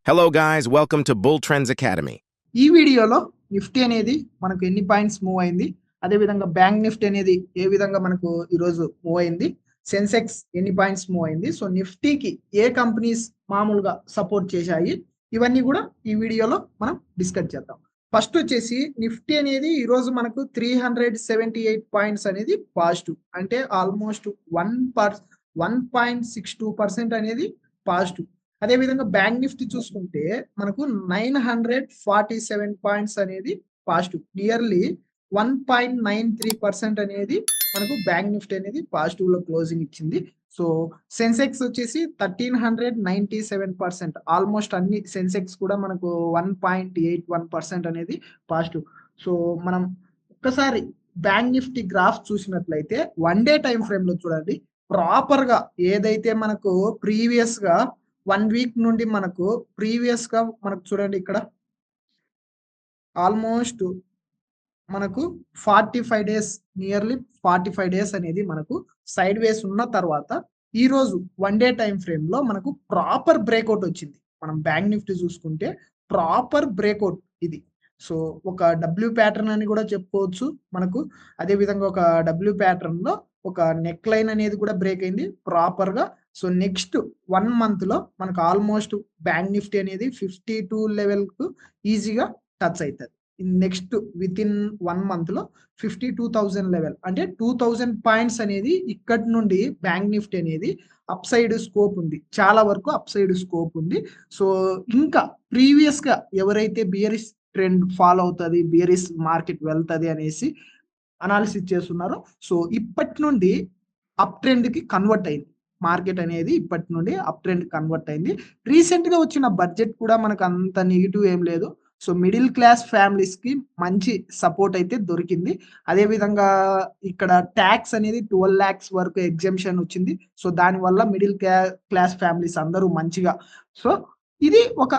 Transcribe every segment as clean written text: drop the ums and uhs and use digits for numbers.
Hello, guys. Welcome to Bull Trends Academy. ఈ వీడియోలో Nifty అనేది మనకు ఎన్ని పాయింట్స్ మూవ్ అయింది, అదేవిధంగా బ్యాంక్ నిఫ్టీ అనేది ఏ విధంగా మనకు ఈరోజు మూవ్ అయింది, సెన్సెక్స్ ఎన్ని పాయింట్స్ మూవ్ అయింది, సో నిఫ్టీకి ఏ కంపెనీస్ మామూలుగా సపోర్ట్ చేశాయి, ఇవన్నీ కూడా ఈ వీడియోలో మనం డిస్కస్ చేద్దాం. ఫస్ట్ వచ్చేసి నిఫ్టీ అనేది ఈరోజు మనకు 378 పాయింట్స్ అనేది పాజిటివ్, అంటే ఆల్మోస్ట్ 1.62% అనేది పాజిటివ్. అదేవిధంగా బ్యాంక్ నిఫ్టీ చూసుకుంటే మనకు 947 పాయింట్స్ అనేది పాజిటివ్, నియర్లీ 1.93% అనేది మనకు బ్యాంక్ నిఫ్టీ అనేది పాజిటివ్ లో క్లోజింగ్ ఇచ్చింది. సో సెన్సెక్స్ వచ్చేసి 1397%, ఆల్మోస్ట్ అన్ని సెన్సెక్స్ కూడా మనకు 1.81% అనేది పాజిటివ్. సో మనం ఒక్కసారి బ్యాంక్ నిఫ్టీ గ్రాఫ్ చూసినట్లయితే 1 డే టైం ఫ్రేమ్ లో చూడండి, ప్రాపర్ గా ఏదైతే మనకు ప్రీవియస్ గా 1 వీక్ నుండి మనకు ప్రీవియస్ గా మనకు చూడండి, ఇక్కడ ఆల్మోస్ట్ మనకు 45 డేస్, నియర్లీ 45 డేస్ అనేది మనకు సైడ్ వేస్ ఉన్న తర్వాత ఈ రోజు 1 డే టైం ఫ్రేమ్ లో మనకు ప్రాపర్ బ్రేక్అవుట్ వచ్చింది. మనం బ్యాంక్ నిఫ్టీ చూసుకుంటే ప్రాపర్ బ్రేక్అవుట్ ఇది. సో ఒక డబ్ల్యూ ప్యాటర్న్ అని కూడా చెప్పుకోవచ్చు మనకు. అదే విధంగా ఒక డబ్ల్యూ ప్యాటర్న్ లో ఒక నెక్ లైన్ అనేది కూడా బ్రేక్ అయింది ప్రాపర్ గా. సో నెక్స్ట్ 1 మంత్ లో మనకు ఆల్మోస్ట్ బ్యాంక్ నిఫ్టీ అనేది 52 లెవెల్ కు ఈజీగా టచ్ అవుతుంది. నెక్స్ట్ విత్ ఇన్ 1 మంత్ లో 52,000 లెవెల్, అంటే 2000 పాయింట్స్ అనేది ఇక్కడి నుండి బ్యాంక్ నిఫ్టీ అనేది అప్ సైడ్ స్కోప్ ఉంది, చాలా వరకు అప్ సైడ్ స్కోప్ ఉంది. సో ఇంకా ప్రీవియస్ గా ఎవరైతే బియరిష్ ట్రెండ్ ఫాలో అవుతుంది, బియరిష్ మార్కెట్ వెళ్తుంది అనేసి అనాలిసిస్ చేస్తున్నారో, సో ఇప్పటి నుండి అప్ ట్రెండ్ కి కన్వర్ట్ అయింది మార్కెట్ అనేది. ఇప్పటి నుండి అప్ ట్రెండ్ కన్వర్ట్ అయింది. రీసెంట్ గా వచ్చిన బడ్జెట్ కూడా మనకు అంత నెగిటివ్ ఏం లేదు. సో మిడిల్ క్లాస్ ఫ్యామిలీస్ కి మంచి సపోర్ట్ అయితే దొరికింది. అదే విధంగా ఇక్కడ ట్యాక్స్ అనేది 12 lakhs వరకు ఎగ్జెంప్షన్ వచ్చింది. సో దాని వల్ల మిడిల్ క్లాస్ ఫ్యామిలీస్ అందరూ మంచిగా, సో ఇది ఒక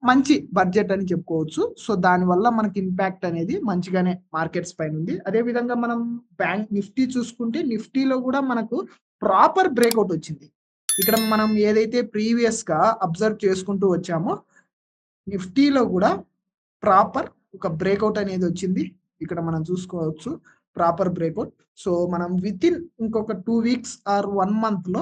మంచి బడ్జెట్ అని చెప్పుకోవచ్చు. సో దాని వల్ల మనకి ఇంపాక్ట్ అనేది మంచిగానే మార్కెట్స్ పైన ఉంది. అదే విధంగా మనం బ్యాంక్ నిఫ్టీ చూసుకుంటే నిఫ్టీలో కూడా మనకు ప్రాపర్ బ్రేక్అవుట్ వచ్చింది. ఇక్కడ మనం ఏదైతే ప్రీవియస్ గా అబ్జర్వ్ చేసుకుంటూ వచ్చామో నిఫ్టీలో కూడా ప్రాపర్ ఒక బ్రేక్అవుట్ అనేది వచ్చింది. ఇక్కడ మనం చూసుకోవచ్చు ప్రాపర్ బ్రేక్అవుట్. సో మనం విత్ ఇన్ ఇంకొక 2 వీక్స్ ఆర్ 1 మంత్ లో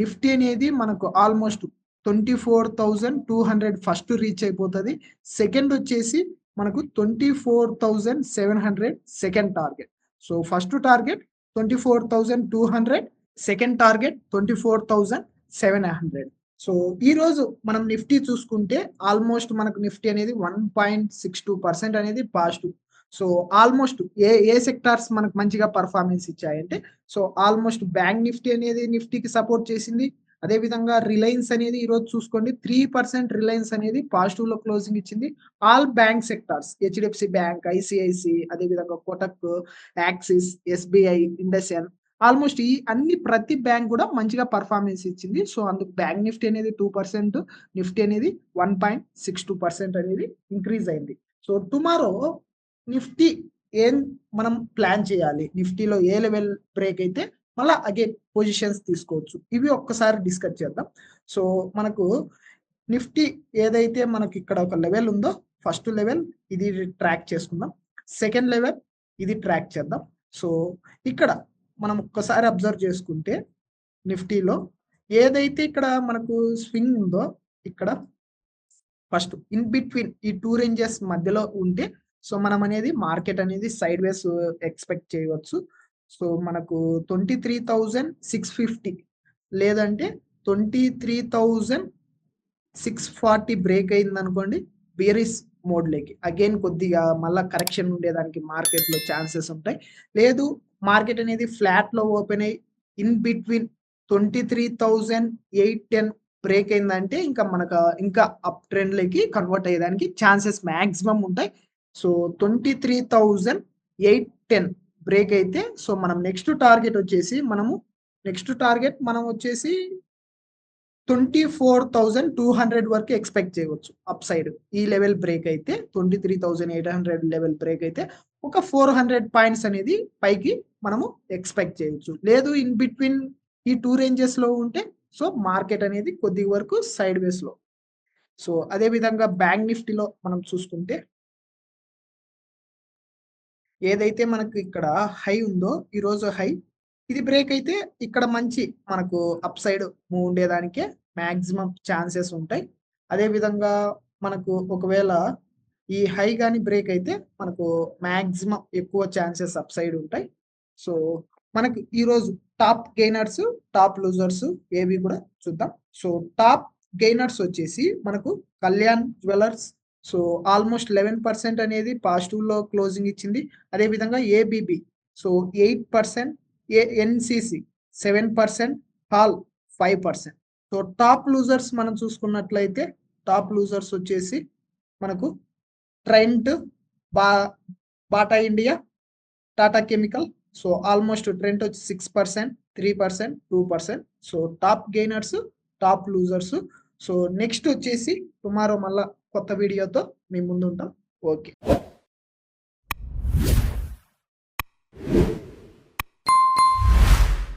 నిఫ్టీ అనేది మనకు ఆల్మోస్ట్ 24,200 ఫస్ట్ రీచ్ అయిపోతుంది. సెకండ్ వచ్చేసి మనకు 24,700 second target. So first target 24,200, second target 24,700. So ఈ రోజు మనం నిఫ్టీ చూసుకుంటే ఆల్మోస్ట్ మనకు నిఫ్టీ అనేది 1.62% అనేది positive. So almost a sectors మనకు మంచిగా పర్ఫార్మెన్స్ ఇచ్చాయంటే, సో ఆల్మోస్ట్ బ్యాంక్ నిఫ్టీ అనేది నిఫ్టీకి సపోర్ట్ చేసింది. అదే విధంగా రిలయన్స్ అనేది ఈ రోజు చూసుకోండి 3% రిలయన్స్ అనేది పాజిటివ్ లో క్లోజింగ్ ఇచ్చింది. All bank sectors, HDFC bank, ICICI, అదే విధంగా Kotak, axis, SBI, IndusInd, almost ఈ అన్ని ప్రతి బ్యాంక్ కూడా మంచిగా పర్ఫార్మెన్స్ ఇచ్చింది. సో అందుకు బ్యాంక్ నిఫ్టీ అనేది 2%, నిఫ్టీ అనేది 1.62% అనేది ఇంక్రీజ్ అయింది. సో టుమారో నిఫ్టీ ఏం మనం ప్లాన్ చేయాలి, నిఫ్టీలో ఏ లెవెల్ బ్రేక్ అయితే మళ్ళీ అగైన్ పొజిషన్స్ తీసుకోవచ్చు, ఇవి ఒక్కసారి డిస్కస్ చేద్దాం. సో మనకు నిఫ్టీ ఏదైతే మనకి ఇక్కడ ఒక లెవెల్ ఉందో, ఫస్ట్ లెవెల్ ఇది ట్రాక్ చేసుకుందాం, సెకండ్ లెవెల్ ఇది ట్రాక్ చేద్దాం. సో ఇక్కడ మనం ఒక్కసారి అబ్జర్వ్ చేసుకుంటే నిఫ్టీలో ఏదైతే ఇక్కడ మనకు స్వింగ్ ఉందో, ఇక్కడ ఫస్ట్ ఇన్ బిట్వీన్ ఈ 2 రేంజెస్ మధ్యలో ఉంటే సో మనం అనేది మార్కెట్ అనేది సైడ్ వేస్ ఎక్స్పెక్ట్ చేయవచ్చు. సో మనకు 23,650 లేదంటే 23,640 బ్రేక్ అయింది అనుకోండి, బియరిష్ మోడ్ లేకి అగైన్ కొద్దిగా మళ్ళీ కరెక్షన్ ఉండేదానికి మార్కెట్ లో ఛాన్సెస్ ఉంటాయి. లేదు మార్కెట్ అనేది ఫ్లాట్ లో ఓపెన్ అయ్యి ఇన్ బిట్వీన్ 23,810 బ్రేక్ అయిందంటే ఇంకా మనకు ఇంకా అప్ ట్రెండ్ లకి కన్వర్ట్ అయ్యేదానికి ఛాన్సెస్ మాక్సిమం ఉంటాయి. సో 23,810 బ్రేక్ అయితే సో మనం నెక్స్ట్ టార్గెట్ వచ్చేసి మనం వచ్చేసి 24,200 వరకు ఎక్స్పెక్ట్ చేయవచ్చు అప్ సైడ్. ఈ లెవెల్ బ్రేక్ అయితే 23,800 లెవెల్ బ్రేక్ అయితే ఒక 400 పాయింట్స్ అనేది పైకి మనము ఎక్స్పెక్ట్ చేయవచ్చు. లేదు ఇన్ బిట్వీన్ ఈ 2 రేంజెస్ లో ఉంటే సో మార్కెట్ అనేది కొద్ది వరకు సైడ్ వేస్ లో సో అదే విధంగా బ్యాంక్ నిఫ్టీలో మనం చూసుకుంటే ఏదైతే మనకు ఇక్కడ హై ఉందో ఈరోజు హై ఇది బ్రేక్ అయితే ఇక్కడ మంచి మనకు అప్ సైడ్ మూవ్ ఉండేదానికే మాక్సిమం ఛాన్సెస్ ఉంటాయి. అదే విధంగా మనకు ఒకవేళ ఈ హై గాని బ్రేక్ అయితే మనకు మాక్సిమం ఎక్కువ ఛాన్సెస్ అప్ సైడ్ ఉంటాయి. సో మనకు ఈరోజు టాప్ గెయినర్స్, టాప్ లూజర్స్ ఏవి కూడా చూద్దాం. సో టాప్ గెయినర్స్ వచ్చేసి మనకు కళ్యాణ్ జ్యువెలర్స్. సో ఆల్మోస్ట్ 11% అనేది పాజిటివ్‌లో క్లోజింగ్ ఇచ్చింది. అదే విధంగా ABB so 8%, NCC 7%, hall 5%. So top losers మనం చూసుకున్నట్లయితే టాప్ లూజర్స్ వచ్చేసి మనకు ట్రెంట్, బా Bata India, Tata chemical. So almost Trent వచ్చి 6%, 3%, 2%. So top gainers, top losers. So next వచ్చేసి టుమారో మళ్ళా కొత్త వీడియోతో మీ ముందుంటాం. ఓకే.